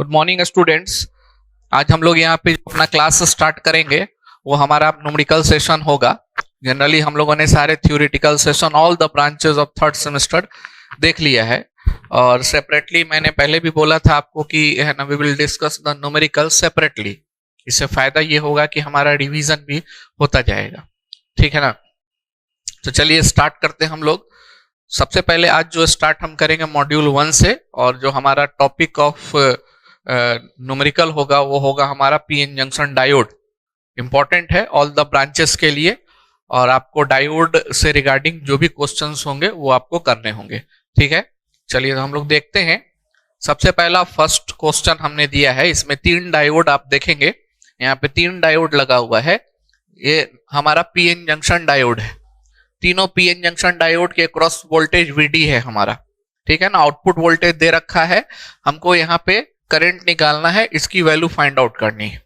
Good morning students. आज हम लोग यहाँ पे अपना क्लास स्टार्ट करेंगे, वो हमारा न्यूमेरिकल सेशन होगा। जनरली हम लोगों ने सारे theoretical session all the branches of third semester देख लिया है, और सेपरेटली मैंने पहले भी बोला था आपको कि है ना, we will discuss the numerical separately. इससे फायदा ये होगा कि हमारा रिवीजन भी होता जाएगा, ठीक है ना। तो चलिए स्टार्ट करते हैं हम लोग। सबसे पहले आज जो स्टार्ट हम करेंगे मॉड्यूल 1 से, और जो हमारा टॉपिक ऑफ न्यूमेरिकल होगा वो होगा हमारा पीएन जंक्शन डायोड। इंपॉर्टेंट है ऑल द ब्रांचेस के लिए, और आपको डायोड से रिगार्डिंग जो भी क्वेश्चंस होंगे वो आपको करने होंगे, ठीक है। चलिए तो हम लोग देखते हैं। सबसे पहला फर्स्ट क्वेश्चन हमने दिया है, इसमें 3 डायोड आप देखेंगे, यहाँ पे 3 डायोड लगा हुआ है। ये हमारा पीएन जंक्शन डायोड है। तीनों पीएन जंक्शन डायोड के क्रॉस वोल्टेज वीडी है हमारा, ठीक है ना। आउटपुट वोल्टेज दे रखा है, हमको यहाँ पे करंट निकालना है, इसकी वैल्यू फाइंड आउट करनी है।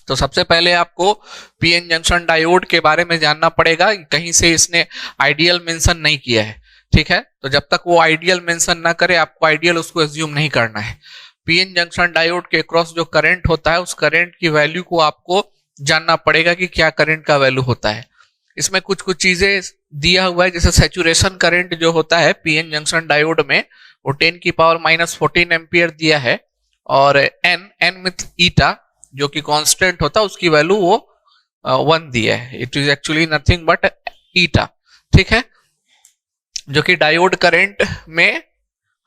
तो सबसे पहले आपको पीएन जंक्शन डायोड के बारे में जानना पड़ेगा। कहीं से इसने आइडियल मेंशन नहीं किया है, ठीक है। तो जब तक वो आइडियल मेंशन ना करे, आपको आइडियल उसको एज्यूम नहीं करना है। पीएन जंक्शन डायोड के क्रॉस जो करंट होता है, उस करंट की वैल्यू को आपको जानना पड़ेगा कि क्या करंट का वैल्यू होता है। इसमें कुछ कुछ चीजें दिया हुआ है, जैसे सैचुरेशन करंट जो होता है पीएन जंक्शन डायोड में, वो 10⁻⁻14 एम्पियर दिया है, और एन विथ ईटा जो कि कांस्टेंट होता है, उसकी वैल्यू वो 1 दिया है। It is actually nothing but eta, ठीक है। जो कि डायोड करंट में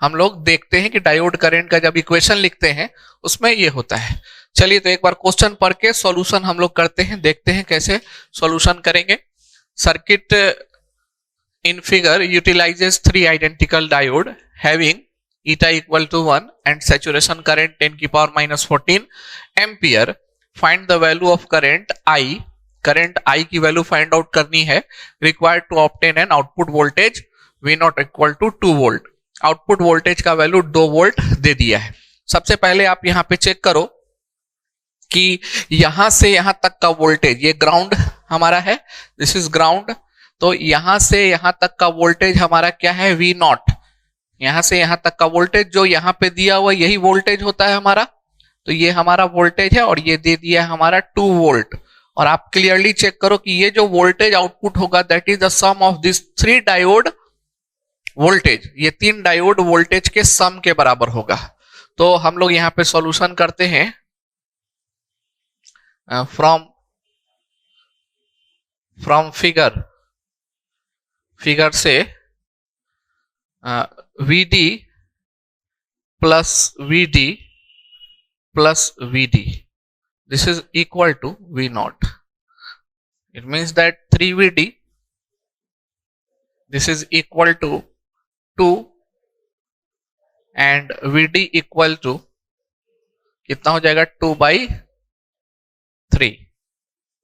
हम लोग देखते हैं कि डायोड करंट का जब इक्वेशन लिखते हैं उसमें ये होता है। चलिए तो एक बार क्वेश्चन पढ़ के सॉल्यूशन हम लोग करते हैं, देखते हैं कैसे सॉल्यूशन करेंगे। Circuit in figure utilizes 3 identical diode having eta equal to 1 and saturation current 10⁻⁻14 ampere. Find the value of current I. Current I की वैल्यू फाइंड आउट करनी है, required to obtain an output voltage V naught equal to 2 volt. Output voltage का value 2 volt दे दिया है। सबसे पहले आप यहाँ पे चेक करो कि यहां से यहां तक का वोल्टेज, ये ग्राउंड हमारा है, दिस इज ग्राउंड। तो यहां से यहां तक का वोल्टेज हमारा क्या है, V नॉट। यहां से यहां तक का वोल्टेज जो यहां पे दिया हुआ यही वोल्टेज होता है हमारा। तो ये हमारा वोल्टेज है, और ये दे दिया है हमारा 2 वोल्ट। और आप क्लियरली चेक करो कि ये जो वोल्टेज आउटपुट होगा that is the sum of this 3 diode voltage. ये 3 डायोड वोल्टेज के सम के बराबर होगा। तो हम लोग यहाँ पे सॉल्यूशन करते हैं फ्रॉम फिगर से VD plus VD plus VD, this is equal to V naught. It means that 3VD, this is equal to 2 and VD equal to कितना हो जाएगा, 2/3,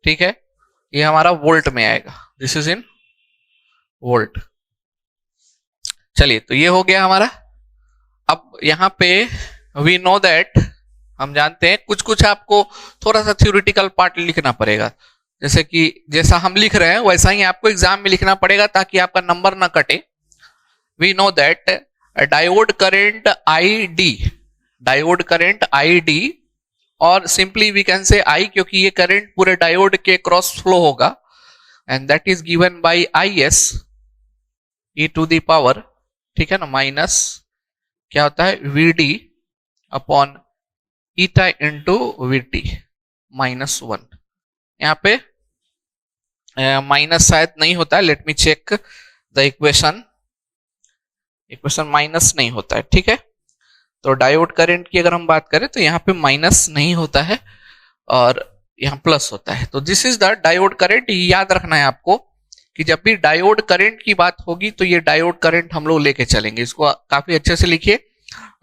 ठीक है। ये हमारा वोल्ट में आएगा, दिस इज इन वोल्ट। चलिए तो ये हो गया हमारा। अब यहाँ पे वी नो दैट, हम जानते हैं कुछ कुछ आपको थोड़ा सा थ्योरेटिकल पार्ट लिखना पड़ेगा, जैसे कि जैसा हम लिख रहे हैं वैसा ही आपको एग्जाम में लिखना पड़ेगा ताकि आपका नंबर ना कटे। We know that diode current ID, और simply we can say I, क्योंकि ये करंट पूरे डायोड के क्रॉस फ्लो होगा, and that is given by IS e to the power, ठीक है ना, माइनस क्या होता है VD upon eta into VT -1। यहाँ पे माइनस शायद नहीं होता है, let me check the equation minus नहीं होता है, ठीक है। तो डायोड करंट की अगर हम बात करें तो यहाँ पे माइनस नहीं होता है और यहाँ प्लस होता है। तो this is the diode current. याद रखना है आपको कि जब भी डायोड करंट की बात होगी तो ये डायोड करंट हम लोग लेके चलेंगे। इसको काफी अच्छे से लिखिए,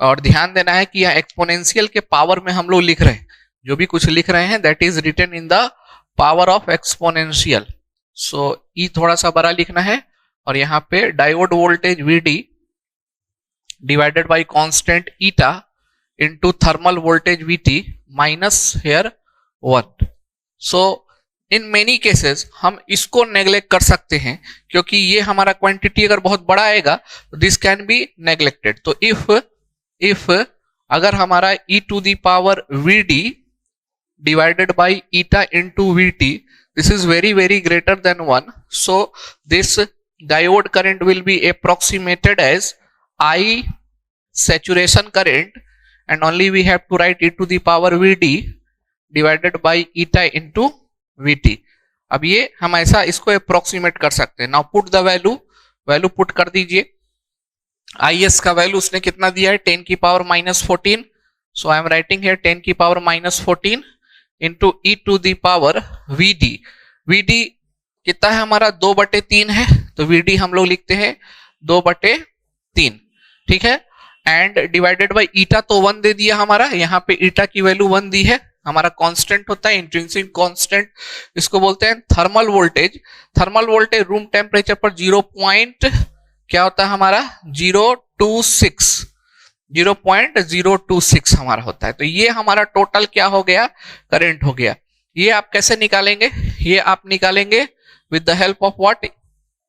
और ध्यान देना है कि यहाँ एक्सपोनेंशियल के पावर में हम लोग लिख रहे हैं। जो भी कुछ लिख रहे हैं that is written in the power of exponential. So e थोड़ा सा बड़ा लिखना है, और यहाँ पे diode voltage VD divided by constant eta into thermal voltage VT minus here 1. So in many cases हम इसको नेग्लेक्ट कर सकते हैं, क्योंकि ये हमारा क्वांटिटी अगर बहुत बड़ा आएगा तो दिस कैन बी नेग्लेक्टेड। तो इफ अगर हमारा e to the power vd divided by eta into vt, this is very greater than 1, so this diode current will be approximated as I saturation current, and only we have to write e to the power vd divided by eta into vt. अब ये हम ऐसा इसको approximate कर सकते हैं. Now put the value put कर दीजिए. IS का वैल्यू उसने कितना दिया है, 10 की power -14. So I am writing here 10 की power -14 into e to the power VD. VD कितना है हमारा, 2/3 है, तो VD हम लोग लिखते हैं 2/3. ठीक है. एंड डिवाइडेड बाई ईटा तो 1 दे दिया हमारा, यहाँ पे ईटा की वैल्यू 1 दी है. हमारा कांस्टेंट होता है इंट्रिंसिक कांस्टेंट, इसको बोलते हैं thermal voltage. Thermal voltage room temperature पर 0. क्या होता है हमारा 0.026 हमारा होता है. तो ये हमारा टोटल क्या हो गया, करंट हो गया. ये आप कैसे निकालेंगे, ये आप निकालेंगे with the help of what,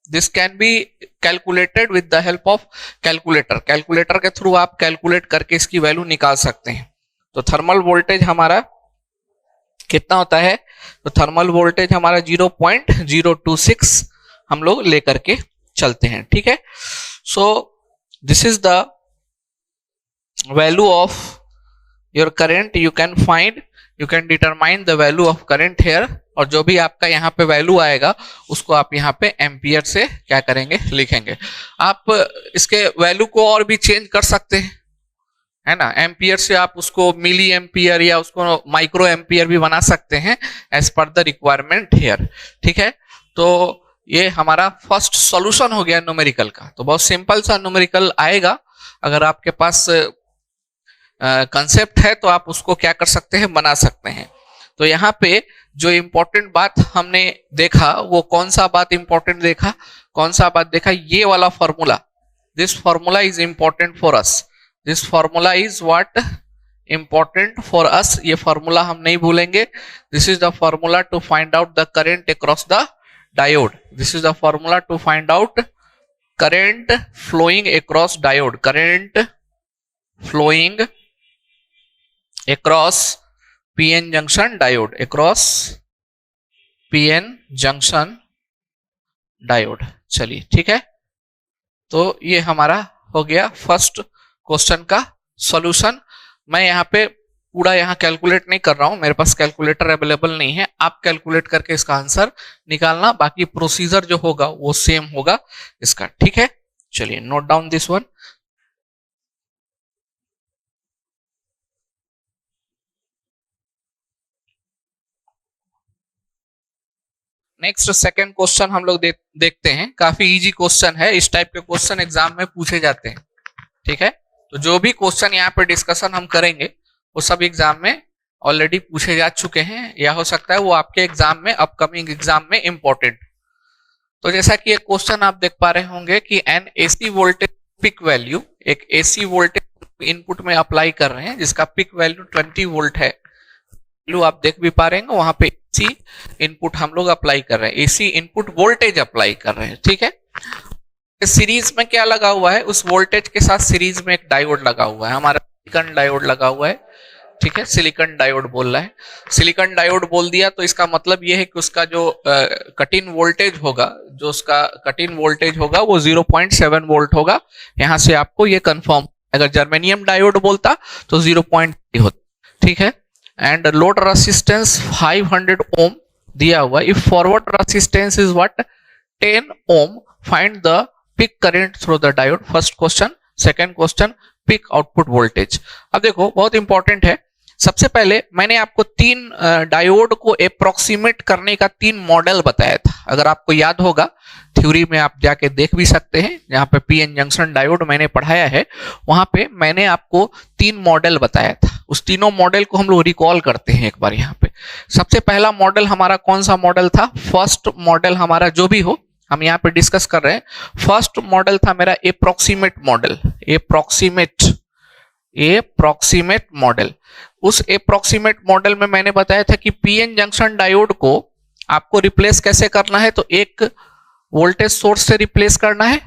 this can be calculated with the help of calculator. Calculator के थ्रू आप कैलकुलेट करके इसकी वैल्यू निकाल सकते हैं. तो थर्मल वोल्टेज हमारा कितना होता है, तो थर्मल वोल्टेज हमारा 0.026 हम लोग लेकर के चलते हैं. ठीक है. So this is the value of your current. You can find, you can determine the value of current here. और जो भी आपका यहाँ पे वैल्यू आएगा उसको आप यहाँ पे एम्पियर से क्या करेंगे, लिखेंगे. आप इसके वैल्यू को और भी चेंज कर सकते हैं, है ना. एम्पियर से आप उसको मिली एम्पियर या उसको माइक्रो एम्पियर भी बना सकते हैं as per the requirement hair. ठीक है. तो ये हमारा फर्स्ट सॉल्यूशन हो गया न्यूमेरिकल का. तो बहुत सिंपल सा न्यूमेरिकल आएगा. अगर आपके पास कंसेप्ट है तो आप उसको क्या कर सकते हैं, बना सकते हैं. तो यहाँ पे जो इंपॉर्टेंट बात हमने देखा, वो कौन सा बात इंपॉर्टेंट देखा, कौन सा बात देखा, ये वाला formula. This formula is important for us. This formula is what, important for us. ये फॉर्मूला हम नहीं भूलेंगे. This is the formula to find out the current across the diode. This is the formula to find out current flowing across diode. Current flowing across PN junction diode. Across PN junction diode. चलिए ठीक है. तो ये हमारा हो गया first question का solution. मैं यहाँ पे पूरा यहाँ कैलकुलेट नहीं कर रहा हूं, मेरे पास कैलकुलेटर अवेलेबल नहीं है. आप कैलकुलेट करके इसका आंसर निकालना. बाकी प्रोसीजर जो होगा वो सेम होगा इसका. ठीक है. चलिए note down this one. Next second question हम लोग देखते हैं. काफी इजी क्वेश्चन है. इस टाइप के क्वेश्चन एग्जाम में पूछे जाते हैं. ठीक है. तो जो भी क्वेश्चन यहाँ पे डिस्कशन हम करेंगे वो सब एग्जाम में ऑलरेडी पूछे जा चुके हैं, या हो सकता है वो आपके एग्जाम में, अपकमिंग एग्जाम में इंपॉर्टेंट. तो जैसा कि एक क्वेश्चन आप देख पा रहे होंगे कि an AC voltage peak value, एक एसी वोल्टेज इनपुट में अप्लाई कर रहे हैं जिसका पिक वैल्यू 20 वोल्ट है. वैल्यू आप देख भी पा रहे हैं, वहां पे एसी इनपुट हम लोग अप्लाई कर रहे हैं, एसी इनपुट वोल्टेज अप्लाई कर रहे हैं. ठीक है. सीरीज में क्या लगा हुआ है, उस वोल्टेज के साथ सीरीज में एक डायोड लगा हुआ है, हमारा सिलिकॉन डायोड लगा हुआ है. ठीक है. सिलिकॉन डायोड बोल रहा है. सिलिकॉन डायोड बोल दिया तो इसका मतलब यह है कि उसका जो कट इन वोल्टेज होगा, जो उसका कट इन वोल्टेज होगा वो 0.7 वोल्ट होगा. यहां से आपको ये कंफर्म. अगर जर्मेनियम डायोड बोलता तो 0.3 होता. ठीक है. एंड लोड रेसिस्टेंस 500 ओम दिया हुआ. If forward resistance is what, 10 ohm. Find the peak current through the diode. First question. Second question, peak output voltage. अब देखो बहुत इंपॉर्टेंट है. सबसे पहले मैंने आपको 3 डायोड को अप्रोक्सीमेट करने का 3 मॉडल बताया था. अगर आपको याद होगा, थ्योरी में आप जाके देख भी सकते हैं. जहां पे पीएन जंक्शन डायोड मैंने पढ़ाया है, वहां पे मैंने आपको 3 मॉडल बताया था. उस तीनों मॉडल को हम लोग रिकॉल करते हैं एक बार यहाँ पे. सबसे पहला मॉडल हमारा कौन सा मॉडल था, फर्स्ट मॉडल हमारा जो भी हो, हम यहाँ पे डिस्कस कर रहे हैं. फर्स्ट मॉडल था मेरा अप्रोक्सीमेट मॉडल. Approximate model. उस अप्रोक्सीमेट मॉडल में मैंने बताया था कि पीएन जंक्शन डायोड को आपको रिप्लेस कैसे करना है. तो एक वोल्टेज सोर्स से रिप्लेस करना है.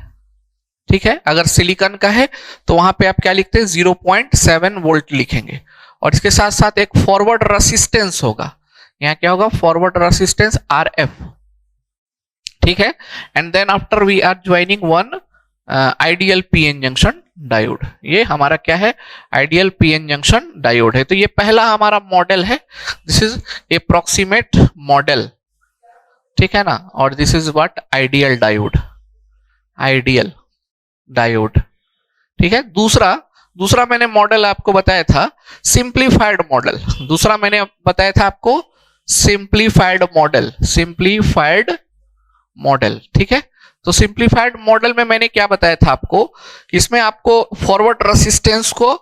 ठीक है, अगर सिलिकॉन का है तो वहां पे आप क्या लिखते हैं 0.7 वोल्ट लिखेंगे, और इसके साथ साथ एक फॉरवर्ड रेसिस्टेंस होगा, यहाँ क्या होगा फॉरवर्ड रेसिस्टेंस RF, ठीक है। And then after we are joining one ideal PN junction diode, ये हमारा क्या है आइडियल पीएन जंक्शन डायोड है। तो ये पहला हमारा मॉडल है, दिस इज अप्रॉक्सीमेट मॉडल, ठीक है ना, और this is what ideal diode, ideal diode, ठीक है। दूसरा मैंने मॉडल आपको बताया था सिंप्लीफाइड मॉडल, दूसरा मैंने बताया था आपको सिंप्लीफाइड मॉडल, ठीक है। तो सिंप्लीफाइड मॉडल में मैंने क्या बताया था आपको, इसमें आपको फॉरवर्ड रेसिस्टेंस को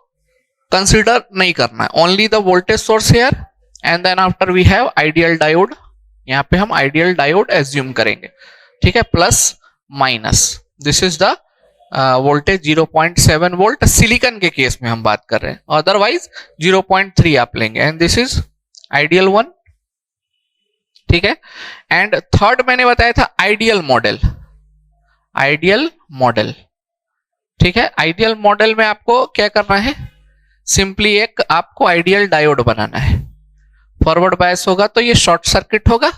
कंसीडर नहीं करना है, only the voltage source here, and then after we have ideal diode, यहां पे हम आइडियल डायोड एज्यूम करेंगे, ठीक है, plus minus, this is the voltage 0.7 volt silicon के केस में हम बात कर रहे हैं, अदरवाइज 0.3 आप लेंगे, and this is ideal one, ठीक है। एंड थर्ड मैंने बताया था आइडियल मॉडल, ठीक है। आइडियल मॉडल में आपको क्या करना है, सिंपली एक आपको आइडियल डायोड बनाना है, फॉरवर्ड बायस होगा तो ये शॉर्ट सर्किट होगा,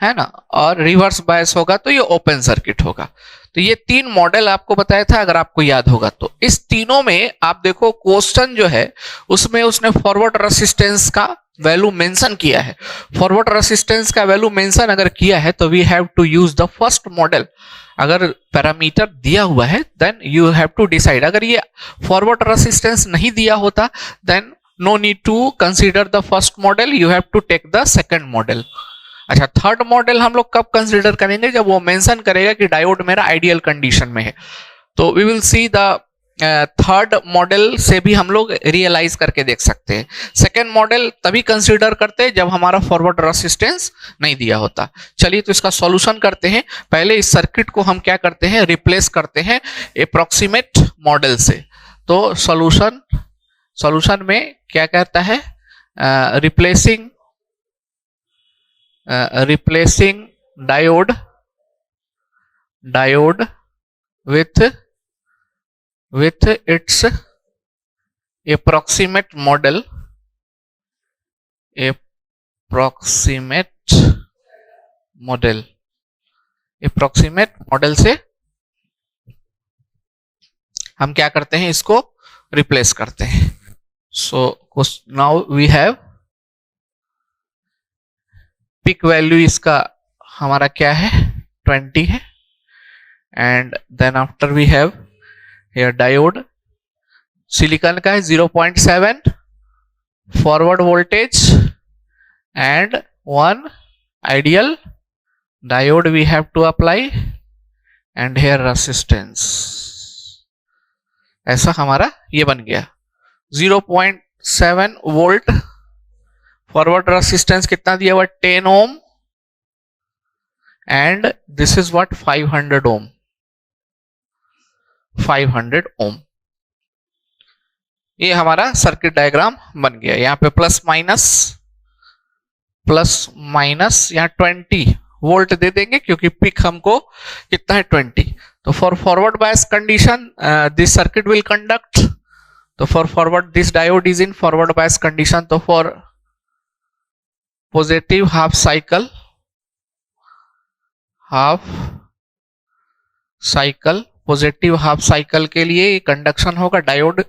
है ना, और रिवर्स बायस होगा तो ये ओपन सर्किट होगा। तो ये तीन मॉडल आपको बताया था, अगर आपको याद होगा तो। इस तीनों में आप देखो क्वेश्चन जो है उसमें उसने फॉरवर्ड रेसिस्टेंस का वैल्यू मेंशन किया है, फॉरवर्ड रेसिस्टेंस का वैल्यू मेंशन अगर किया है तो we have to use the first model, अगर पैरामीटर दिया हुआ है then you have to decide, अगर ये फॉरवर्ड रेसिस्टेंस नहीं दिया होता then no need to consider the first model, you have to take the second model. अच्छा, थर्ड मॉडल हम लोग कब कंसीडर करेंगे, जब वो मेंशन करेगा कि डायोड मेरा आइडियल कंडीशन में है, तो we will see the third model से भी हम लोग रियलाइज करके देख सकते हैं। सेकेंड मॉडल तभी कंसीडर करते हैं जब हमारा फॉरवर्ड रेसिस्टेंस नहीं दिया होता। चलिए तो इसका सॉल्यूशन करते हैं। पहले इस सर्किट को हम क्या करते हैं, रिप्लेस करते हैं अप्रॉक्सीमेट मॉडल से। तो सॉल्यूशन में क्या कहता है, replacing diode with its approximate model से हम क्या करते हैं, इसको रिप्लेस करते हैं। So now we have peak value इसका हमारा क्या है 20 है, and then after we have here diode silicon का है 0.7 forward voltage and one ideal diode we have to apply and here resistance, ऐसा हमारा ये बन गया 0.7 वोल्ट, फॉरवर्ड रेसिस्टेंस कितना दिया हुआ 10 ohm, and this is what 500 ओम, 500 ओम। ये हमारा सर्किट डायग्राम बन गया। यहाँ पे प्लस माइनस यहाँ 20 वोल्ट दे देंगे क्योंकि पिक हमको कितना है 20। तो for forward bias condition this circuit will conduct, तो for forward this diode is in forward bias condition, तो for positive half cycle positive half cycle के लिए कंडक्शन होगा, diode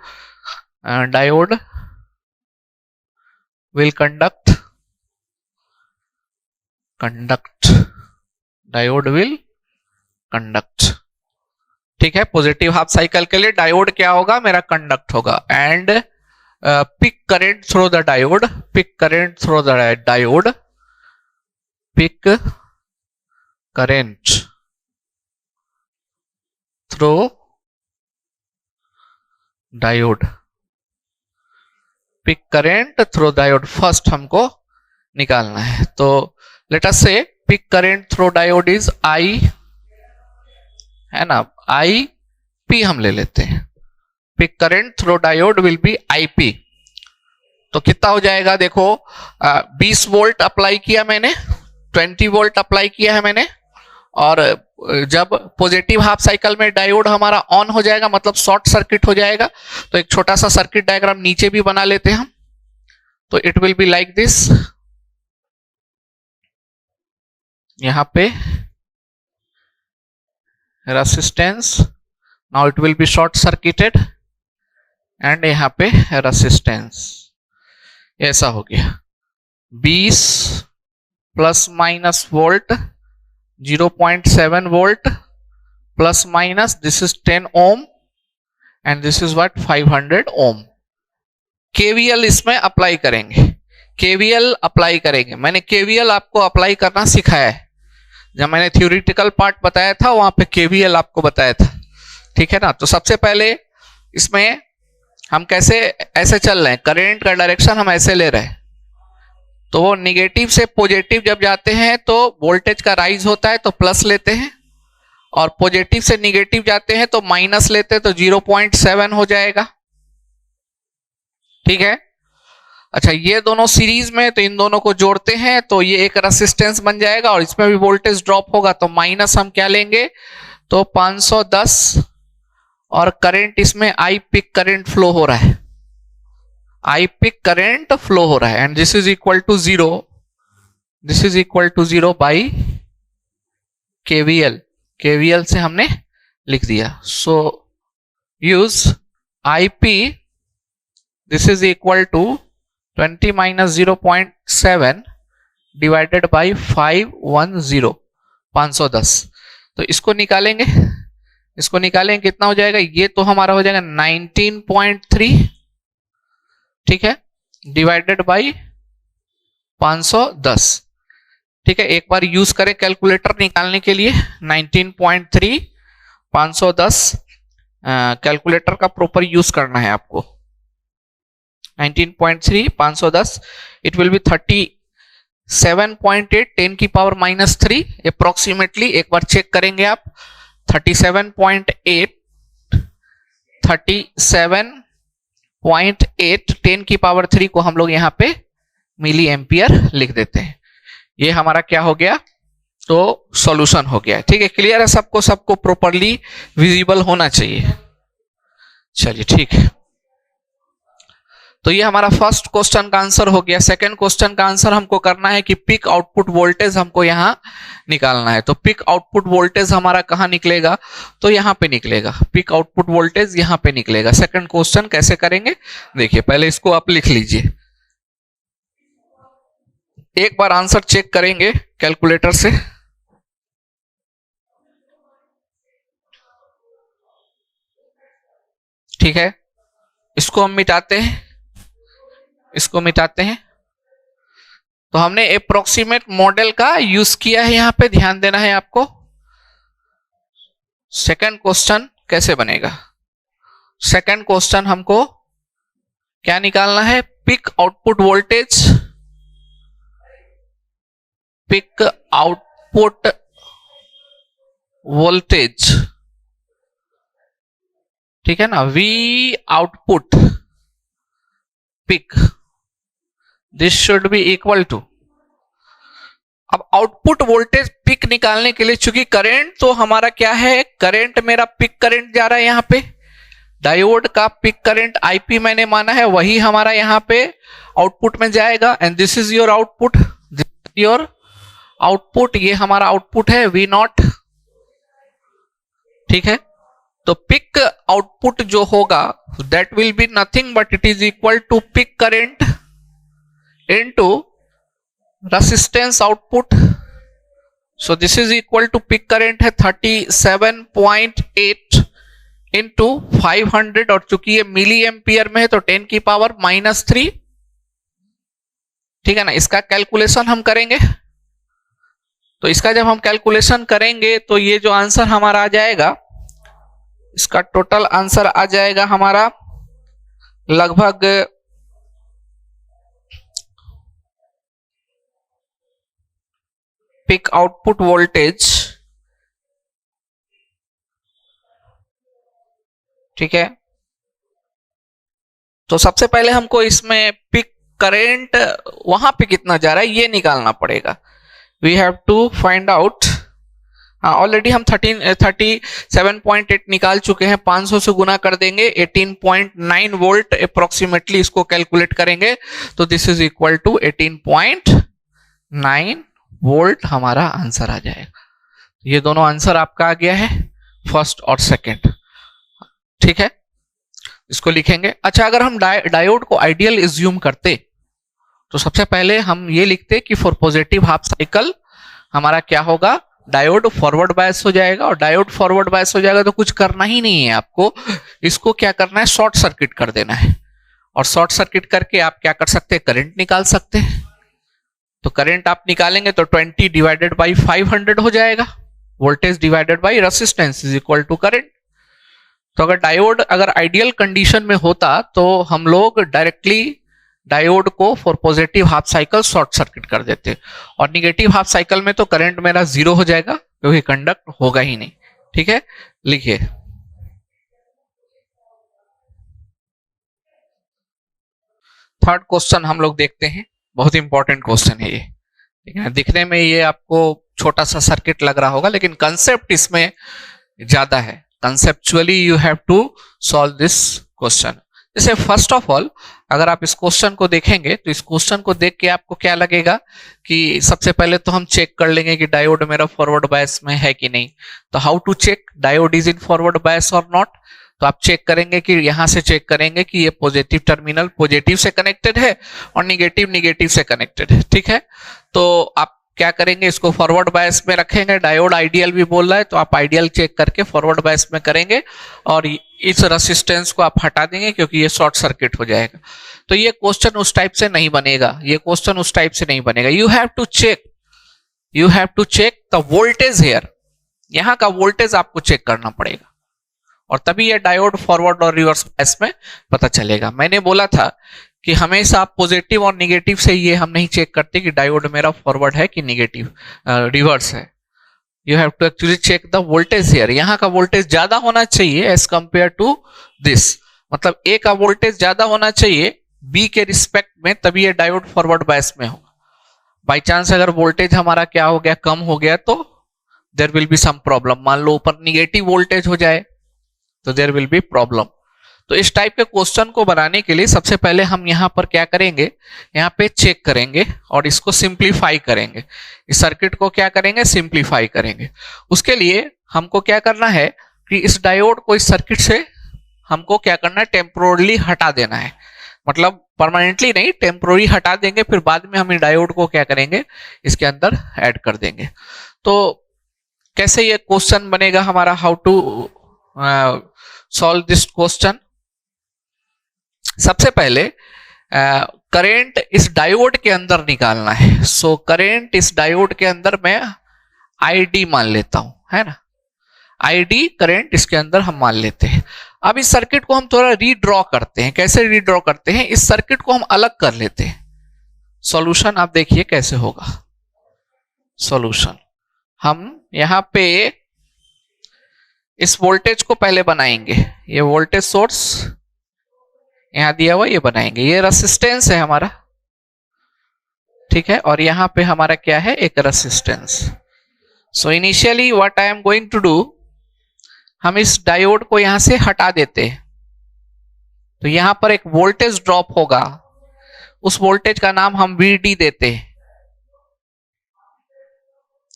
will conduct, diode will conduct, ठीक है। Positive half cycle के लिए diode क्या होगा, मेरा कंडक्ट होगा, and peak current through the diode, peak current through diode first हमको निकालना है। तो let us say peak current through diode is I, है ना, आई पी हम ले लेते हैं। Peak current through diode will be I P. तो कितना हो जाएगा, देखो 20 वोल्ट अप्लाई किया मैंने, 20 वोल्ट अप्लाई किया है मैंने, और जब पॉजिटिव हाफ साइकिल में डायोड हमारा ऑन हो जाएगा मतलब शॉर्ट सर्किट हो जाएगा। तो एक छोटा सा सर्किट डायग्राम नीचे भी बना लेते हैं हम। तो it will be like this, यहां पे resistance, now it will be short circuited and यहां पे रेसिस्टेंस, ऐसा हो गया 20 plus minus volt, 0.7 volt plus minus, this is 10 ohm and this is what 500 ohm. KVL इसमें अप्लाई करेंगे, केवीएल अप्लाई करेंगे। मैंने केवीएल आपको अप्लाई करना सिखाया है, जब मैंने थ्योरेटिकल पार्ट बताया था वहां पे केवीएल आपको बताया था, ठीक है ना। तो सबसे पहले इसमें हम कैसे ऐसे चल रहे हैं, करंट का डायरेक्शन हम ऐसे ले रहे हैं, तो वो निगेटिव से पॉजिटिव जब जाते हैं तो वोल्टेज का राइज होता है तो प्लस लेते हैं, और पॉजिटिव से निगेटिव जाते हैं तो माइनस लेते हैं, तो 0.7 हो जाएगा, ठीक है। अच्छा, ये दोनों सीरीज में, तो इन दोनों को जोड़ते हैं तो ये एक रेसिस्टेंस बन जाएगा, और इसमें भी वोल्टेज ड्रॉप होगा तो माइनस हम क्या लेंगे, तो 510, और करंट इसमें आई पिक करंट फ्लो हो रहा है, आई पिक करंट फ्लो हो रहा है, and this is equal to 0, this is equal to 0 by KVL. KVL से हमने लिख दिया, so use I P, this is equal to 20 minus 0.7 divided by 510, 510। तो इसको निकालेंगे, इसको निकालेंगे कितना हो जाएगा, ये तो हमारा हो जाएगा 19.3, ठीक है, डिवाइडेड बाई 510, ठीक है। एक बार यूज करें कैलकुलेटर निकालने के लिए, 19.3 510, कैलकुलेटर का प्रॉपर यूज करना है आपको। 19.3 510, इट विल बी 37.8 10 की पावर माइनस 3 अप्रोक्सीमेटली, एक बार चेक करेंगे आप, 37.8 10 की पावर 3 को हम लोग यहाँ पे मिली एम्पियर लिख देते हैं। ये हमारा क्या हो गया, तो सॉल्यूशन हो गया, ठीक है। क्लियर है सबको, सबको प्रॉपरली विजिबल होना चाहिए। चलिए ठीक है, तो ये हमारा फर्स्ट क्वेश्चन का आंसर हो गया। सेकंड क्वेश्चन का आंसर हमको करना है कि पिक आउटपुट वोल्टेज हमको यहां निकालना है। तो पिक आउटपुट वोल्टेज हमारा कहां निकलेगा, तो यहां पे निकलेगा, पिक आउटपुट वोल्टेज यहां पे निकलेगा। सेकंड क्वेश्चन कैसे करेंगे देखिए, पहले इसको आप लिख लीजिए, एक बार आंसर चेक करेंगे कैलकुलेटर से। ठीक है, इसको हम मिटाते हैं, इसको मिटाते हैं। तो हमने अप्रोक्सीमेट मॉडल का यूज किया है, यहां पे ध्यान देना है आपको। सेकंड क्वेश्चन कैसे बनेगा, सेकंड क्वेश्चन हमको क्या निकालना है, peak output voltage, peak output voltage, ठीक है ना, we output peak, this should be equal to. अब आउटपुट वोल्टेज पिक निकालने के लिए, चूंकि करंट तो हमारा क्या है, करंट मेरा पिक करंट जा रहा है यहां पे, डायोड का पिक करंट आईपी मैंने माना है, वही हमारा यहां पे आउटपुट में जाएगा। And this is your output, this is your output, ये हमारा आउटपुट है वी नॉट, ठीक है। तो पिक आउटपुट जो होगा that will be nothing but it is equal to peak current into resistance output. So this is equal to peak current है 37.8 into 500, और चूंकि ये मिली एम्पियर में है तो 10 की पावर माइनस 3, ठीक है ना। इसका कैलकुलेशन हम करेंगे, तो इसका जब हम कैलकुलेशन करेंगे तो ये जो आंसर हमारा आ जाएगा, इसका टोटल आंसर आ जाएगा हमारा लगभग पिक आउटपुट वोल्टेज, ठीक है। तो सबसे पहले हमको इसमें पिक करंट वहां पे कितना जा रहा है ये निकालना पड़ेगा। We have to find out, हाँ ऑलरेडी हम 37.8 निकाल चुके हैं, 500 से गुना कर देंगे, 18.9 वोल्ट अप्रोक्सीमेटली इसको कैलकुलेट करेंगे तो this is equal to 18.9 volt हमारा आंसर आ जाएगा। ये दोनों आंसर आपका आ गया है, फर्स्ट और सेकंड, ठीक है, इसको लिखेंगे। अच्छा, अगर हम डायोड को आइडियल एज्यूम करते तो सबसे पहले हम ये लिखते कि फॉर पॉजिटिव हाफ साइकिल हमारा क्या होगा, डायोड फॉरवर्ड बायस हो जाएगा, और डायोड फॉरवर्ड बायस हो जाएगा तो कुछ करना ही नहीं है आपको, इसको क्या करना है, शॉर्ट सर्किट कर देना है, और शॉर्ट सर्किट करके आप क्या कर सकते हैं, करंट निकाल सकते हैं। तो करंट आप निकालेंगे तो 20 डिवाइडेड बाई 500 हो जाएगा, voltage divided by resistance is equal to current. तो अगर डायोड अगर आइडियल कंडीशन में होता तो हम लोग डायरेक्टली डायोड को for positive half cycle short circuit कर देते, और निगेटिव हाफ साइकिल में तो करंट मेरा 0 हो जाएगा क्योंकि कंडक्ट होगा ही नहीं, ठीक है। लिखिए थर्ड क्वेश्चन हम लोग देखते हैं, बहुत इंपॉर्टेंट क्वेश्चन है ये, ठीक है। दिखने में ये आपको छोटा सा सर्किट लग रहा होगा लेकिन कंसेप्ट इसमें ज्यादा है, conceptually you have to solve this question. जैसे फर्स्ट ऑफ ऑल अगर आप इस क्वेश्चन को देखेंगे तो इस क्वेश्चन को देख के आपको क्या लगेगा कि सबसे पहले तो हम चेक कर लेंगे कि डायोड मेरा फॉरवर्ड बायस में है कि नहीं। तो how to check diode is in forward bias और नॉट, तो आप चेक करेंगे कि यहां से चेक करेंगे कि ये पॉजिटिव टर्मिनल पॉजिटिव से कनेक्टेड है और निगेटिव निगेटिव से कनेक्टेड है, ठीक है। तो आप क्या करेंगे, इसको फॉरवर्ड बायस में रखेंगे, डायोड आइडियल भी बोल रहा है तो आप आइडियल चेक करके फॉरवर्ड बायस में करेंगे और इस रेसिस्टेंस को आप हटा देंगे क्योंकि ये शॉर्ट सर्किट हो जाएगा। तो ये क्वेश्चन उस टाइप से नहीं बनेगा, ये क्वेश्चन उस टाइप से नहीं बनेगा। You have to check the voltage here, यहां का वोल्टेज आपको चेक करना पड़ेगा और तभी ये डायोड फॉरवर्ड और रिवर्स बायस में पता चलेगा। मैंने बोला था कि हमेशा पॉजिटिव और निगेटिव से ये हम नहीं चेक करते कि डायोड मेरा फॉरवर्ड है कि निगेटिव रिवर्स है। You have to actually check the voltage here, यहाँ का वोल्टेज ज्यादा होना चाहिए एज कंपेयर टू दिस, मतलब ए का वोल्टेज ज्यादा होना चाहिए बी के रिस्पेक्ट में, तभी ये डायोड फॉरवर्ड बायस में होगा। बाई चांस अगर वोल्टेज हमारा क्या हो गया, कम हो गया तो there will be some problem. मान लो ऊपर निगेटिव वोल्टेज हो जाए तो देयर विल बी प्रॉब्लम। तो इस टाइप के क्वेश्चन को बनाने के लिए सबसे पहले हम यहाँ पर क्या करेंगे, यहाँ पे चेक करेंगे और इसको सिंप्लीफाई करेंगे, इस सर्किट को क्या करेंगे, सिंप्लीफाई करेंगे। उसके लिए हमको क्या करना है कि इस डायोड को इस सर्किट से हमको क्या करना है, टेम्पोरली हटा देना है, मतलब परमानेंटली नहीं, टेम्पोररी हटा देंगे, फिर बाद में हम डायोड को क्या करेंगे, इसके अंदर ऐड कर देंगे। तो कैसे ये क्वेश्चन बनेगा हमारा, how to solve this question. सबसे पहले करंट इस डायोड के अंदर निकालना है। सो करंट इस डायोड के अंदर मैं आईडी मान लेता हूं, है ना, आईडी करंट इसके अंदर हम मान लेते हैं। अब इस सर्किट को हम थोड़ा रीड्रॉ करते हैं। कैसे रीड्रॉ करते हैं, इस सर्किट को हम अलग कर लेते हैं। सॉल्यूशन आप देखिए कैसे होगा। सॉल्यूशन हम यहां पे इस वोल्टेज को पहले बनाएंगे, ये वोल्टेज सोर्स यहां दिया हुआ ये बनाएंगे, ये रेसिस्टेंस है हमारा, ठीक है, और यहां पे हमारा क्या है, एक resistance. So initially what I am going to do, हम इस डायोड को यहां से हटा देते हैं, तो यहां पर एक वोल्टेज ड्रॉप होगा, उस वोल्टेज का नाम हम VD देते हैं,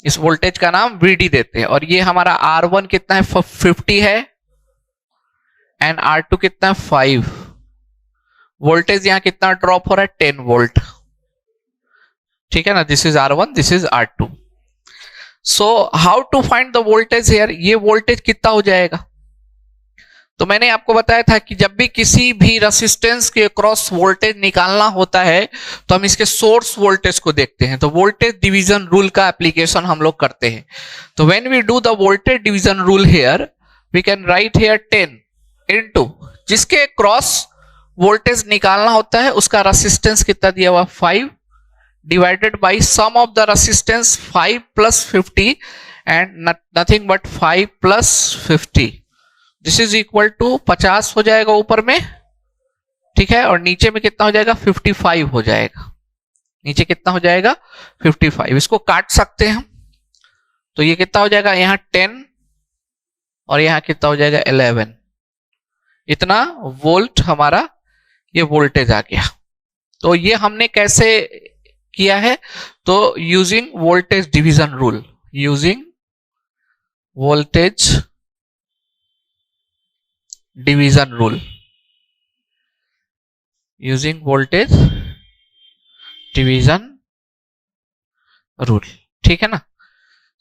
इस वोल्टेज का नाम VD देते हैं। और ये हमारा R1 कितना है, 50 है, एंड R2 कितना है, 5। वोल्टेज यहां कितना ड्रॉप हो रहा है, 10 वोल्ट, ठीक है ना, this is R1, this is R2। So how to find the voltage here, ये वोल्टेज कितना हो जाएगा। तो मैंने आपको बताया था कि जब भी किसी भी रेसिस्टेंस के अक्रॉस वोल्टेज निकालना होता है तो हम इसके सोर्स वोल्टेज को देखते हैं, तो वोल्टेज डिवीजन रूल का एप्लीकेशन हम लोग करते हैं। तो when we do the voltage division rule here, we can write here 10 into, जिसके क्रॉस वोल्टेज निकालना होता है उसका रेसिस्टेंस कितना दिया हुआ, 5, divided by sum of the resistance 5 plus 50 and nothing but 5 plus 50, this is equal to 50 हो जाएगा ऊपर में, ठीक है, और नीचे में कितना हो जाएगा, 55 हो जाएगा, नीचे कितना हो जाएगा, 55। इसको काट सकते हैं हम, तो ये कितना हो जाएगा, यहाँ 10 और यहाँ कितना हो जाएगा 11, इतना वोल्ट हमारा ये वोल्टेज आ गया। तो ये हमने कैसे किया है, तो using voltage division rule, using voltage division rule, using voltage division rule, ठीक है ना।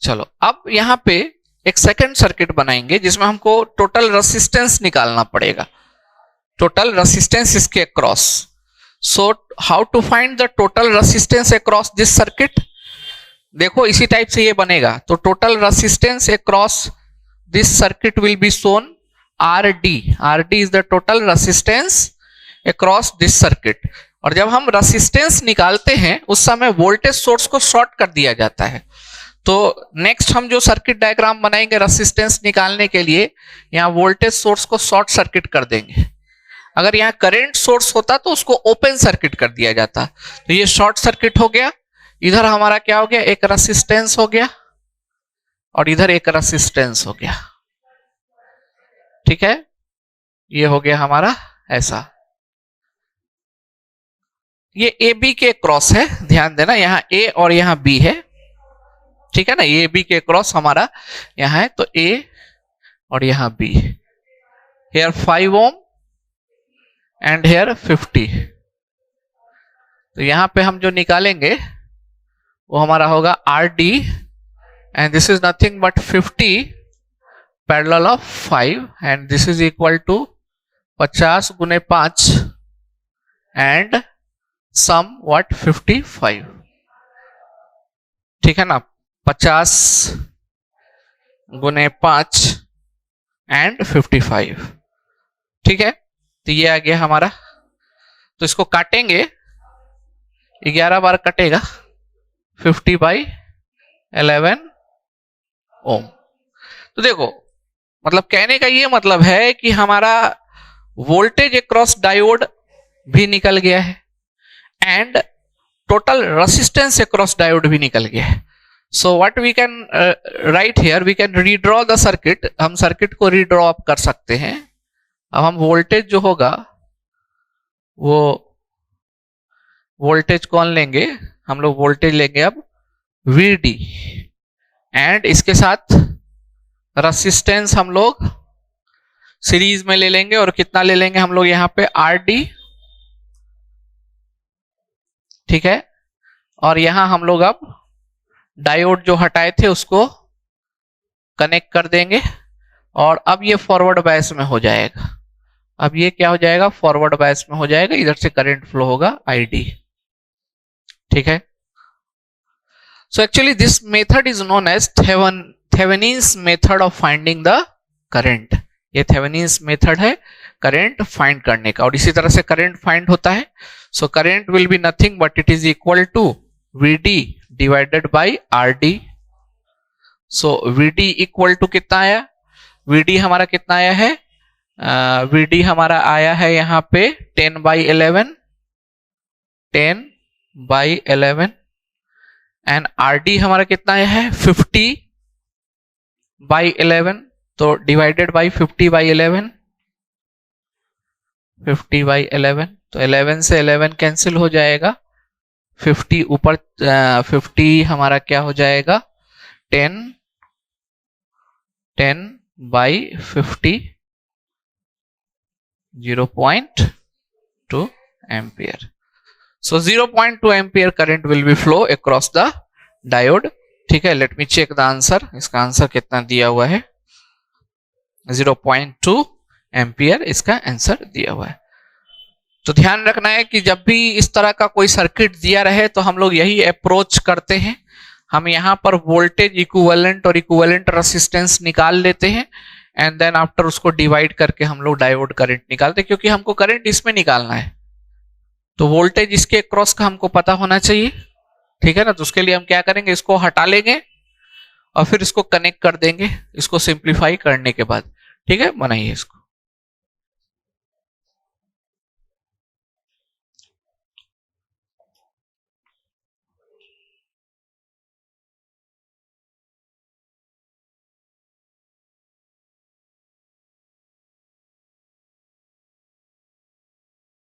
चलो अब यहां पे एक सेकंड सर्किट बनाएंगे जिसमें हमको टोटल रेसिस्टेंस निकालना पड़ेगा, टोटल रेसिस्टेंस इसके across. So how to find the total resistance across this circuit, देखो इसी टाइप से ये बनेगा। तो total resistance across this circuit will be shown RD, RD is the total resistance across this circuit. और जब हम रेसिस्टेंस निकालते हैं उस समय वोल्टेज सोर्स को शॉर्ट कर दिया जाता है। तो नेक्स्ट हम जो सर्किट डायग्राम बनाएंगे रेसिस्टेंस निकालने के लिए, यहां वोल्टेज सोर्स को शॉर्ट सर्किट कर देंगे। अगर यहाँ करंट सोर्स होता तो उसको ओपन सर्किट कर दिया जाता। तो ये शॉर्ट सर्किट हो गया, इधर हमारा क्या हो गया, एक रेसिस्टेंस हो गया और इधर एक रेसिस्टेंस हो गया, ठीक है। ये हो गया हमारा ऐसा, ये ए बी के क्रॉस है, ध्यान देना यहाँ ए और यहाँ बी है, ठीक है ना। ए बी के क्रॉस हमारा यहाँ है, तो ए और यहाँ B, here 5 ohm and here 50। तो यहां पे हम जो निकालेंगे वो हमारा होगा RD and this is nothing but 50 parallel of 5 and this is equal to 50 गुने 5 एंड सम व्हाट 55, ठीक है ना। 50 गुने 5 एंड 55, ठीक है। तो ये आ गया हमारा। तो इसको काटेंगे, 11 बार कटेगा, 50/11 ओम। तो देखो मतलब कहने का ये मतलब है कि हमारा वोल्टेज अक्रॉस डायोड भी निकल गया है and total resistance across diode भी निकल गया है। So what we can write here, we can redraw the circuit, हम सर्किट को रीड्रॉ अप कर सकते हैं। अब हम वोल्टेज जो होगा वो वोल्टेज कौन लेंगे, हम लोग वोल्टेज लेंगे अब VD एंड इसके साथ रेसिस्टेंस हम लोग सीरीज में ले लेंगे। और कितना ले लेंगे हम लोग यहाँ पे RD, ठीक है। और यहां हम लोग अब डायोड जो हटाए थे उसको कनेक्ट कर देंगे और अब ये फॉरवर्ड बायस में हो जाएगा। अब ये क्या हो जाएगा, फॉरवर्ड बायस में हो जाएगा, इधर से करंट फ्लो होगा ID, ठीक है। So actually this method is known as Thevenin's method of finding the current. ये थेवेनिन्स मेथड है करंट फाइंड करने का और इसी तरह से करंट फाइंड होता है। So current will be nothing but it is equal to VD divided by RD। So VD equal to कितना आया, VD हमारा कितना आया है, VD हमारा आया है यहाँ पे 10/11 एंड RD हमारा कितना आया है 50/11। तो डिवाइडेड बाय 50/11, 50/11, तो 11 से 11 कैंसिल हो जाएगा, 50 ऊपर 50 हमारा क्या हो जाएगा 10/50, 0.2 ampere. So 0.2 ampere current will be flow across the diode, ठीक है। Let me check the answer, इसका आंसर कितना दिया हुआ है, 0.2 एम्पियर इसका आंसर दिया हुआ है। तो ध्यान रखना है कि जब भी इस तरह का कोई सर्किट दिया रहे तो हम लोग यही अप्रोच करते हैं, हम यहाँ पर वोल्टेज इक्विवेलेंट और इक्विवेलेंट रेसिस्टेंस निकाल लेते हैं एंड देन आफ्टर उसको डिवाइड करके हम लोग डायोड करंट निकालते हैं, क्योंकि हमको करंट इसमें निकालना है तो वोल्टेज इसके क्रॉस का हमको पता होना चाहिए, ठीक है ना। तो उसके लिए हम क्या करेंगे, इसको हटा लेंगे और फिर इसको कनेक्ट कर देंगे, इसको सिंप्लीफाई करने के बाद, ठीक है। बनाइए इसको।